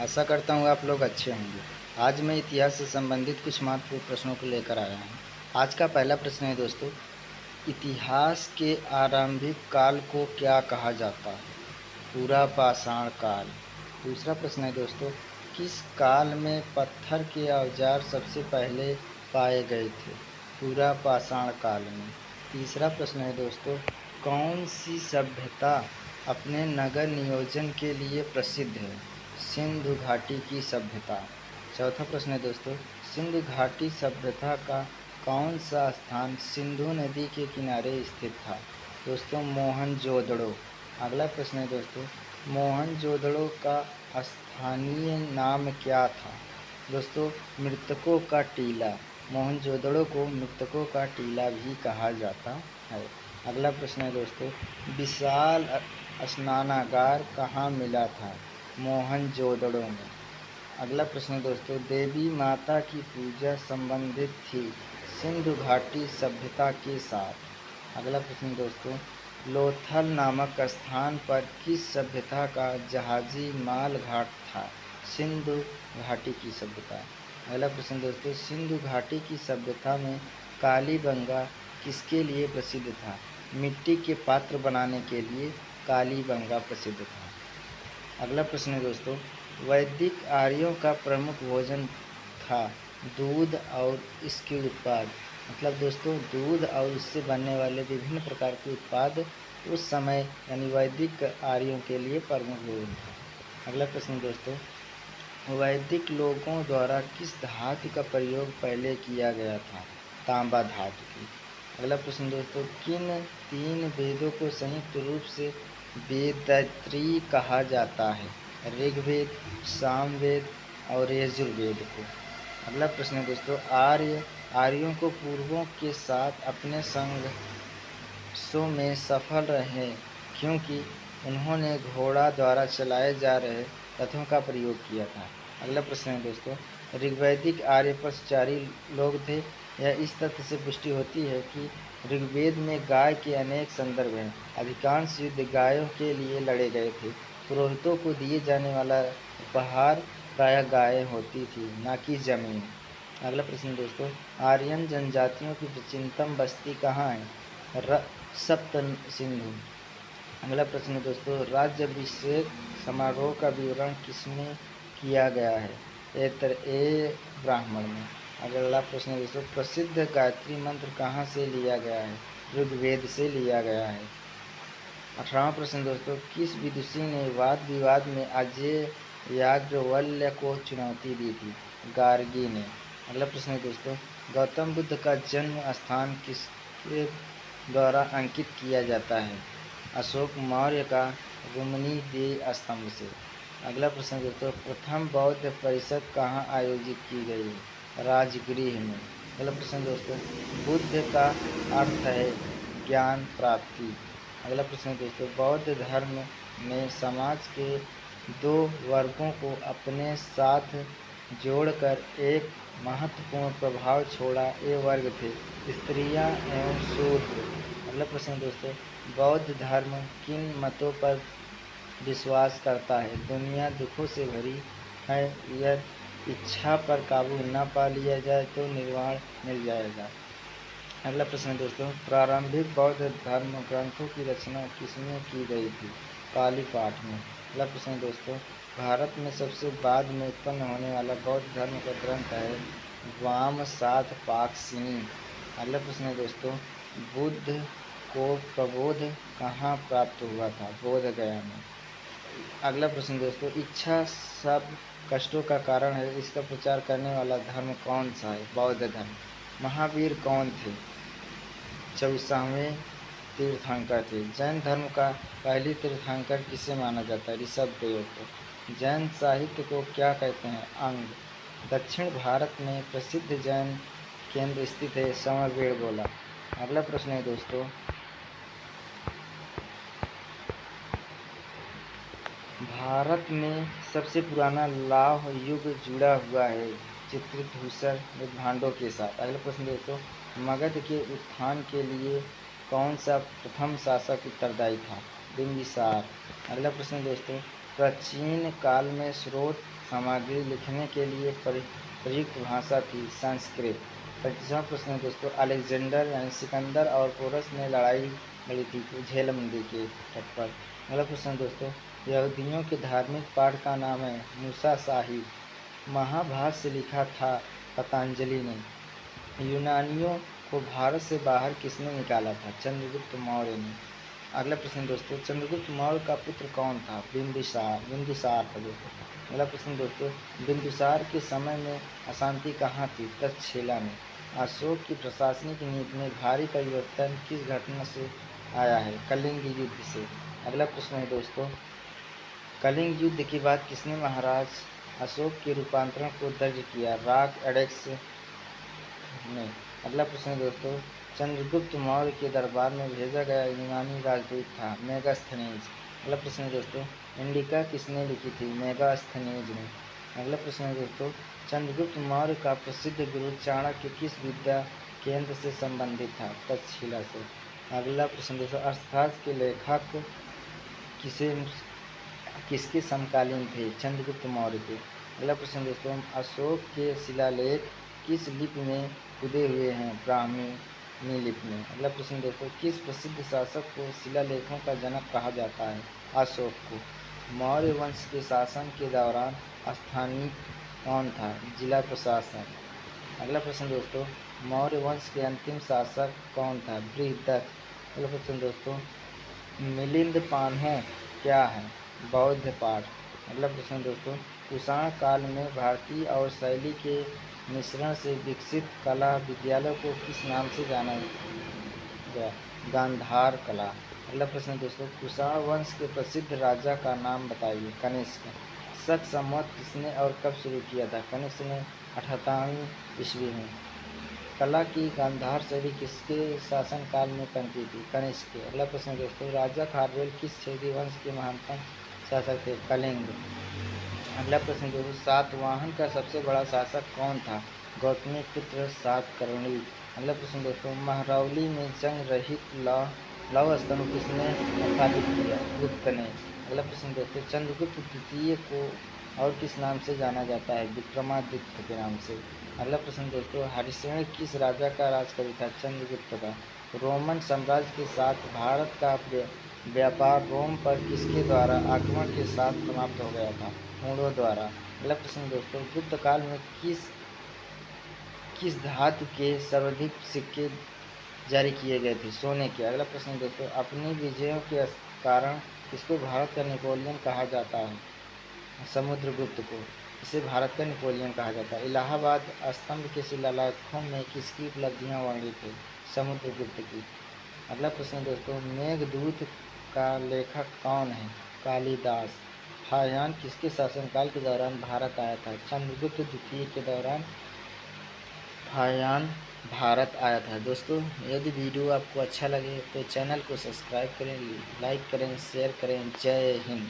आशा करता हूँ आप लोग अच्छे होंगे। आज मैं इतिहास से संबंधित कुछ महत्वपूर्ण प्रश्नों को लेकर आया हूँ। आज का पहला प्रश्न है दोस्तों, इतिहास के आरंभिक काल को क्या कहा जाता है? पूरा पाषाण काल। दूसरा प्रश्न है दोस्तों, किस काल में पत्थर के औजार सबसे पहले पाए गए थे? पूरा पाषाण काल में। तीसरा प्रश्न है दोस्तों, कौन सी सभ्यता अपने नगर नियोजन के लिए प्रसिद्ध है? सिंधु घाटी की सभ्यता। चौथा प्रश्न है दोस्तों, सिंधु घाटी सभ्यता का कौन सा स्थान सिंधु नदी के किनारे स्थित था? दोस्तों मोहनजोदड़ो। अगला प्रश्न है दोस्तों, मोहनजोदड़ो का स्थानीय नाम क्या था? दोस्तों मृतकों का टीला। मोहनजोदड़ो को मृतकों का टीला भी कहा जाता है। अगला प्रश्न है दोस्तों, विशाल स्नानागार कहाँ मिला था? मोहनजोदड़ो में। अगला प्रश्न है दोस्तों, देवी माता की पूजा संबंधित थी सिंधु घाटी सभ्यता के साथ। अगला प्रश्न दोस्तों, लोथल नामक स्थान पर किस सभ्यता का जहाजी माल घाट था? सिंधु घाटी की सभ्यता। अगला प्रश्न दोस्तों, सिंधु घाटी की सभ्यता में कालीबंगा किसके लिए प्रसिद्ध था? मिट्टी के पात्र बनाने के लिए कालीबंगा प्रसिद्ध था। अगला प्रश्न है दोस्तों, वैदिक आर्यों का प्रमुख भोजन था दूध और इसके उत्पाद। मतलब दोस्तों दूध और उससे बनने वाले विभिन्न प्रकार के उत्पाद उस समय यानी वैदिक आर्यों के लिए प्रमुख भोजन था। अगला प्रश्न दोस्तों, वैदिक लोगों द्वारा किस धातु का प्रयोग पहले किया गया था? तांबा धातु की। अगला प्रश्न दोस्तों, किन तीन वेदों को संयुक्त रूप से वेदत्रयी कहा जाता है? ऋग्वेद, सामवेद और यजुर्वेद को। अगला प्रश्न है दोस्तों, आर्यों को पूर्वों के साथ अपने संघर्षों में सफल रहे क्योंकि उन्होंने घोड़ा द्वारा चलाए जा रहे रथों का प्रयोग किया था। अगला प्रश्न है दोस्तों, ऋग्वैदिक आर्य पशुचारी लोग थे। यह इस तथ्य से पुष्टि होती है कि ऋग्वेद में गाय के अनेक संदर्भ हैं। अधिकांश युद्ध गायों के लिए लड़े गए थे। पुरोहितों को दिए जाने वाला उपहार प्रायः गायें होती थी, न कि जमीन। अगला प्रश्न दोस्तों, आर्यन जनजातियों की प्राचीनतम बस्ती कहाँ है? सप्त सिंधु। अगला प्रश्न दोस्तों, राज्याभिषेक समारोह का विवरण किसमें किया गया है? ए ब्राह्मण में। अगला प्रश्न दोस्तों, प्रसिद्ध गायत्री मंत्र कहाँ से लिया गया है? ऋग्वेद से लिया गया है। 18वां प्रश्न दोस्तों, किस विदुषी ने वाद विवाद में अजय याज्ञवल्क्य को चुनौती दी थी? गार्गी ने। अगला प्रश्न है दोस्तों, गौतम बुद्ध का जन्म स्थान किसके द्वारा अंकित किया जाता है? अशोक मौर्य का रुक्मिणी देवी स्तंभ से। अगला प्रश्न दोस्तों, प्रथम बौद्ध परिषद कहाँ आयोजित की गई? राजगृह में। अगला प्रश्न दोस्तों, बुद्ध का अर्थ है ज्ञान प्राप्ति। अगला प्रश्न दोस्तों, बौद्ध धर्म ने समाज के दो वर्गों को अपने साथ जोड़कर एक महत्वपूर्ण प्रभाव छोड़ा। ये वर्ग थे स्त्रियां एवं शूद्र। अगला प्रश्न दोस्तों, बौद्ध धर्म किन मतों पर विश्वास करता है? दुनिया दुखों से भरी है, यह इच्छा पर काबू न पा लिया जाए तो निर्वाण मिल जाएगा। अगला प्रश्न दोस्तों, प्रारंभिक बौद्ध धर्म ग्रंथों की रचना किसमें की गई थी? पाली पाठ में। अगला प्रश्न दोस्तों, भारत में सबसे बाद में उत्पन्न होने वाला बौद्ध धर्म का ग्रंथ है वामसात पाकसिनी। अगला प्रश्न है दोस्तों, बुद्ध को प्रबोध कहाँ प्राप्त हुआ था? बोध गया में। अगला प्रश्न दोस्तों, इच्छा सब कष्टों का कारण है, इसका प्रचार करने वाला धर्म कौन सा है? बौद्ध धर्म। महावीर कौन थे? 24वें तीर्थंकर थे। जैन धर्म का पहली तीर्थंकर किसे माना जाता है? ऋषभदेव को। जैन साहित्य को क्या कहते हैं? अंग। दक्षिण भारत में प्रसिद्ध जैन केंद्र स्थित है समरबेड़गोला। अगला प्रश्न है दोस्तों, भारत में सबसे पुराना लौह युग जुड़ा हुआ है चित्रधूसर भांडों के साथ। अगला प्रश्न दोस्तों, मगध के उत्थान के लिए कौन सा प्रथम शासक उत्तरदायी था? बिंबिसार। अगला प्रश्न दोस्तों, प्राचीन काल में स्रोत सामग्री लिखने के लिए प्रयुक्त भाषा थी संस्कृत। 35वां प्रश्न है दोस्तों, अलेक्जेंडर यानी सिकंदर और पोरस ने लड़ाई लड़ी थी झेलम नदी के तट पर। अगला प्रश्न है दोस्तों, यहूदियों के धार्मिक पाठ का नाम है मूसा साहिब। महाभाष्य लिखा था पतंजलि ने। यूनानियों को भारत से बाहर किसने निकाला था? चंद्रगुप्त मौर्य ने। अगला प्रश्न दोस्तों, चंद्रगुप्त मौर्य का पुत्र कौन था? बिंदुसार था दोस्तों। अगला प्रश्न दोस्तों, बिंदुसार के समय में अशांति कहाँ थी? तक्षशिला में। अशोक की प्रशासनिक नीति में भारी परिवर्तन किस घटना से आया है? कलिंग युद्ध से। अगला प्रश्न है दोस्तों, कलिंग युद्ध के बाद किसने महाराज अशोक के रूपांतरण को दर्ज किया? राग एडेक्स ने। अगला प्रश्न है दोस्तों, चंद्रगुप्त मौर्य के दरबार में भेजा गया यूनानी राजदूत था मेगास्थनीज। अगला प्रश्न है दोस्तों, इंडिका किसने लिखी थी? मेगास्थनीज ने। अगला प्रश्न है दोस्तों, चंद्रगुप्त मौर्य का प्रसिद्ध गुरु चाणक्य किस विद्या केंद्र से संबंधित था? तक्षशिला से। अगला प्रश्न दोस्तों, अर्थशास्त्र के लेखक किसके समकालीन थे? चंद्रगुप्त मौर्य के। अगला प्रश्न दोस्तों, अशोक के शिलालेख किस लिपि में खुदे हुए हैं? ब्राह्मी लिपि में। अगला प्रश्न दोस्तों, किस प्रसिद्ध शासक को शिलालेखों का जनक कहा जाता है? अशोक को। मौर्य वंश के शासन के दौरान स्थानीय कौन था? जिला प्रशासन। अगला प्रश्न दोस्तों, मौर्य वंश के अंतिम शासक कौन था? बृहदत्त। अगला प्रश्न दोस्तों, मिलिंद पान्हों क्या है? बौद्ध पाठ। अगला प्रश्न दोस्तों, कुषाण काल में भारतीय और शैली के मिश्रण से विकसित कला विद्यालय को किस नाम से जाना गया? गांधार कला। अगला प्रश्न दोस्तों, कुषाण वंश के प्रसिद्ध राजा का नाम बताइए? कनिष्क। शक संवत किसने और कब शुरू किया था? कनिष्क ने 88वीं ईस्वी में। कला की गांधार शैली किसके शासनकाल में पनपी थी? कनिष्क के। अगला प्रश्न दोस्तों, राजा खारवेल किस क्षेत्रीय वंश के महानतम शासक थे? कलिंग। अगला प्रश्न दोस्तों, सातवाहन का सबसे बड़ा शासक कौन था? गौतमी पुत्र सातकर्णी। अगला प्रश्न दोस्तों, महरौली में जंग रहित लौह स्तंभ किसने स्थापित किया? गुप्त ने। अगला प्रश्न दोस्तों, चंद्रगुप्त द्वितीय को और किस नाम से जाना जाता है? विक्रमादित्य के नाम से। अगला प्रश्न दोस्तों, हरिश्चंद्र किस राजा का राजकवि था? चंद्रगुप्त का। रोमन साम्राज्य के साथ भारत का व्यापार रोम पर किसके द्वारा आक्रमण के साथ समाप्त हो गया था? हुणों द्वारा। अगला प्रश्न दोस्तों, गुप्त काल में किस धातु के सर्वाधिक सिक्के जारी किए गए थे? सोने के। अगला प्रश्न दोस्तों, अपनी विजयों के कारण किसको भारत का नेपोलियन कहा जाता है? समुद्रगुप्त को। इसे भारत का नेपोलियन कहा जाता है। इलाहाबाद स्तंभ के शिलालेखों में किसकी उपलब्धियां वर्णित है? समुद्रगुप्त की। अगला प्रश्न दोस्तों, मेघदूत का लेखक कौन है? कालिदास। फाहियान किसके शासनकाल के दौरान भारत आया था? चंद्रगुप्त द्वितीय के दौरान फाहियान भारत आया था। दोस्तों, यदि वीडियो आपको अच्छा लगे तो चैनल को सब्सक्राइब करें, लाइक करें, शेयर करें। जय हिंद।